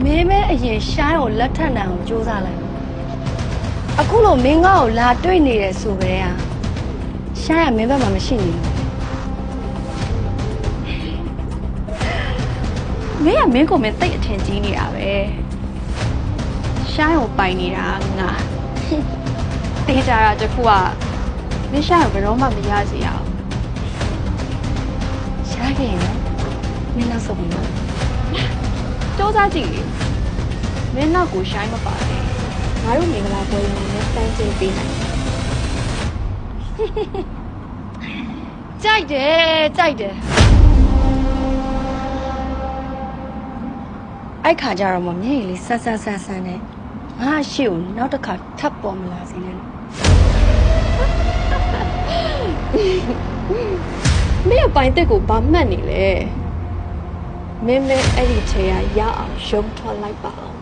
မင်းမဲအရင်ရှိုင်းကိုလက်ထပ်နိုင်အောင်စူးစမ်းလိုက်အခုလိုမင်းငါ့ကိုလာတွေ့နေတယ်ဆိုကြတဲ့ရှိုင်းကမင်းဘက်မှာမရှိနေဘူးမင်းကမင်းကိုမင်းတိတ်အထင်ကြီးနေတာပဲရှိုင်းကိုပိုင်နေတာငါတေးကြတာတခုကမင်းရှိုင်းကိုဘယ်တော့မှမရစေရအောင်ရှားခဲ့ရင်မင်းနောက်ဆုံးမလားစူးစမ်းကြည့်လေမင်းနောက်ကိုရှိုင်းမပါနဲ့ငါတို့မင်္ဂလာပွဲမှာလည်းစမ်းကြည့်ပေးနိုင်ကြိုက်တယ်အဲ့ခါကျတော့မမျက်ရည်လေးဆန်းနဲ့ငါရှေ့ကိုနောက်တစ်ခါထပ်ပေါ်မလာစေနဲ့မင်းအပိုင်တက်ကိုဘာမှတ်နေလဲမင်းမဲအဲ့ဒီချိန်ကရအောင်ရုံထွက်လိုက်ပါအောင်